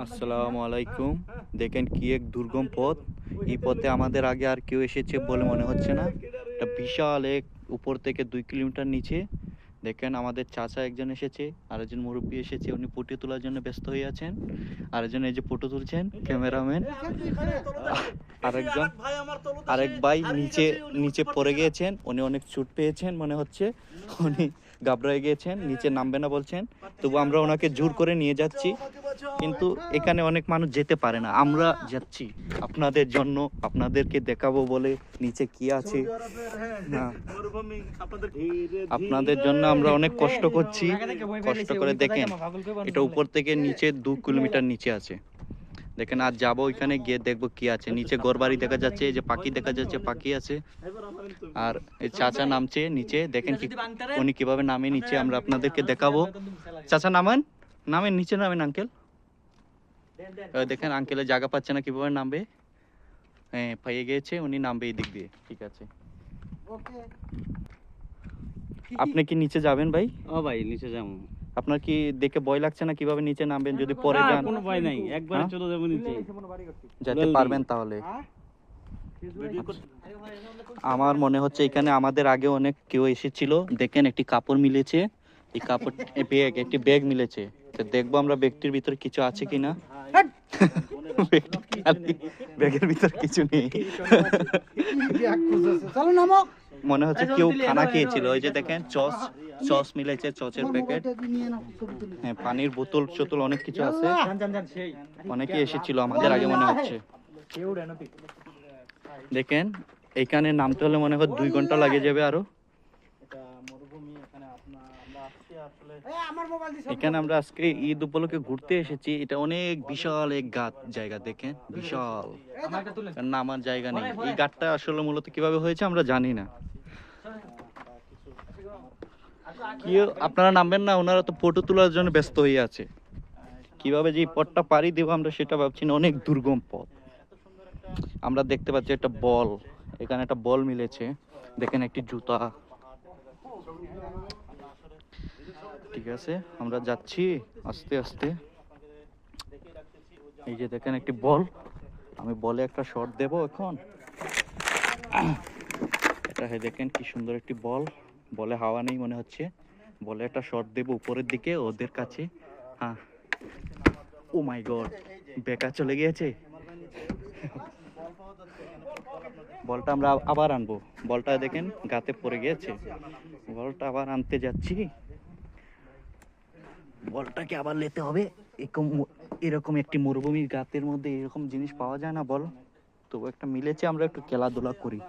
আসসালামু আলাইকুম। দেখেন কি এক দুর্গম পথ। এই পথে আমাদের আগে আর কেউ এসেছে বলে মনে হচ্ছে না। এটা বিশাল এক, উপর থেকে 2 কিলোমিটার নিচে। দেখেন আমাদের চাচা একজন এসেছে, আরেকজন মুরব্বী এসেছে, উনি ফটো তোলার জন্য ব্যস্ত হয়ে আছেন। আরেকজন এই যে ফটো তুলছেন, ক্যামেরাম্যান। আরেকজন আরেক ভাই নিচে নিচে পড়ে গিয়েছেন, উনি অনেক চোট পেয়েছেন মনে হচ্ছে। উনি ঘাবড়ে গিয়েছেন, নিচে নামবে না বলছেন। তবু আমরা ওনাকে জোর করে নিয়ে যাচ্ছি, কিন্তু এখানে অনেক মানুষ যেতে পারে না, আমরা যাচ্ছি আপনাদের জন্য, আপনাদেরকে দেখাবো বলে নিচে কি আছে না। আপনাদের জন্য আমরা অনেক কষ্ট করছি, কষ্ট করে। দেখেন এটা উপর থেকে নিচে 2 কিলোমিটার নিচে আছে। দেখেন আজ যাবো ওইখানে গিয়ে দেখবো কি আছে নিচে। ঘরবাড়ি দেখা যাচ্ছে, এই যে পাখি দেখা যাচ্ছে, পাখি আছে। আর এই চাচা নামছে নিচে, দেখেন কি উনি কিভাবে নামে নিচে, আমরা আপনাদেরকে দেখাবো। চাচা নামেন, নামেন নিচে, নামেন আঙ্কেল। দেখেন আঙ্কেলের জায়গা পাচ্ছে না, কিভাবে নামবে। হ্যাঁ পেয়ে গিয়েছে, উনি নামবে এই দিক দিয়ে। ঠিক আছে, আপনি কি নিচে যাবেন ভাই? ও ভাই নিচে যাবো। আপনার কি দেখে ভয় লাগছে না কিভাবে নিচে নামবেন যদি পরে যান? কোনো ভয় নাই, একবারে চলে যাবো নিচে। যেতে পারবেন তাহলে? আমার মনে হচ্ছে এখানে আমাদের আগে অনেক কেউ এসেছিল। দেখেন একটি কাপড় মিলেছে, এই কাপড় ব্যাগ, একটি ব্যাগ মিলেছে। তো দেখবো আমরা ব্যক্তির ভিতরে কিছু আছে কিনা। ব্যাগের ভিতর কিছু নেই। মনে হচ্ছে কেউ খানা খেয়েছিল। ওই যে দেখেন চস, চস মিলেছে, চচের প্যাকেট। হ্যাঁ পানির বোতল চোতল অনেক কিছু আছে। অনেকে এসেছিল আমাদের আগে মনে হচ্ছে। দেখেন এইখানে নামতে হলে মনে হয় 2 ঘন্টা লাগে যাবে আরো। এখানে আমরা আজকে ঈদ উপলক্ষে ঘুরতে এসেছি। এটা অনেক বিশাল এক ঘাট জায়গা, দেখেন বিশাল, নামার জায়গা নেই। এই ঘাটটা আসলে মূলত কিভাবে হয়েছে আমরা জানি না। কি আপনারা নামবেন না? ওনারা তো ফটো তোলার জন্য ব্যস্ত হয়ে আছে। কিভাবে যে পথটা পাড়ি দেব আমরা সেটা ভাবছি না, অনেক দুর্গম পথ। আমরা দেখতে পাচ্ছি একটা বল, এখানে একটা বল মিলেছে। দেখেন একটি জুতা। ঠিক আছে আমরা যাচ্ছি আস্তে আস্তে। এই যে দেখেন একটি বল, আমি বলে একটা শট দেব এখন। এটা দেখেন কি সুন্দর একটি বল, বলে হাওয়া নেই মনে হচ্ছে। বলে একটা শট দেব উপরের দিকে ওদের কাছে। হ্যাঁ, ও মাই গড, বেকা চলে গিয়েছে। বলটা আমরা আবার আনবো। বলটা দেখেন গাতে পড়ে গিয়েছে, বলটা আবার আনতে যাচ্ছি। বলটাকে আবার নিতে হবে। এরকম একটি মরুভূমির গাতের মধ্যে এরকম জিনিস পাওয়া যায় না বল। তবু একটা মিলেছে, আমরা একটু খেলাধুলা করি।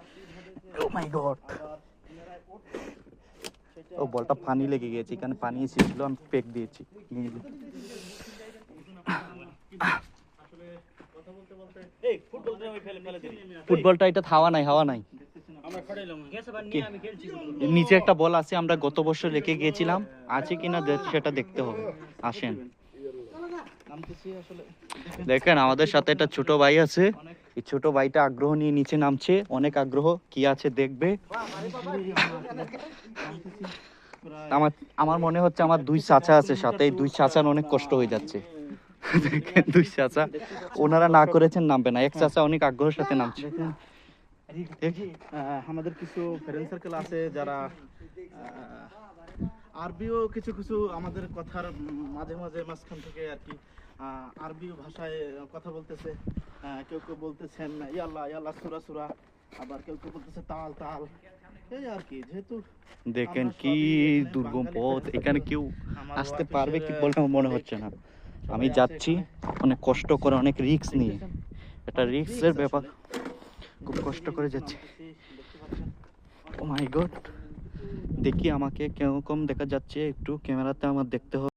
ও মাই গড, ও বলটা পানি লেগে গেছে, এখানে পানি এসেছিল, আমি পেক দিয়েছি। ফুটবলটা এটা হাওয়া নাই, হাওয়া নাই। নিচে একটা বল আছে, আমরা গত বছর রেখে গিয়েছিলাম, আছে কিনা সেটা দেখতে হবে। আসেন দেখেন আমাদের সাথে একটা ছোট ভাই আছে। এই ছোট ভাইটা আগ্রহ নিয়ে নিচে নামছে, অনেক আগ্রহ, কি আছে দেখবে। আমার মনে হচ্ছে আমার 2 চাচা আছে সাথে, এই 2 চাচার অনেক কষ্ট হয়ে যাচ্ছে। দেখেন 2 চাচা, ওনারা না করেছেন নামবে না, এক চাচা অনেক আগ্রহের সাথে নামছে। আমাদের কিছু ফ্রেন্ড সার্কেল আছে যারা আরবিও কিছু কিছু আমাদের কথার মাঝে মাঝে মাঝখান থেকে আর কি আরবি ভাষায় কথা বলতেছে। কেউ কেউ বলতেছেন ইয়াল্লাহ ইয়াল্লাহ সুরা সুরা, আবার কেউ কেউ বলতেছে তাল তাল, এই আর কি। যেহেতু দেখেন কি দুর্গম পথ, এখানে কেউ আসতে পারবে কি বলে মনে হচ্ছে না। আমি যাচ্ছি অনেক কষ্ট করে, অনেক রিস্ক নিয়ে, এটা রিস্কের ব্যাপার, খুব কষ্ট করে যাচ্ছি। ও মাই গড, দেখি আমাকে কিরকম দেখা যাচ্ছে, একটু ক্যামেরাতে আমার দেখতে হবে।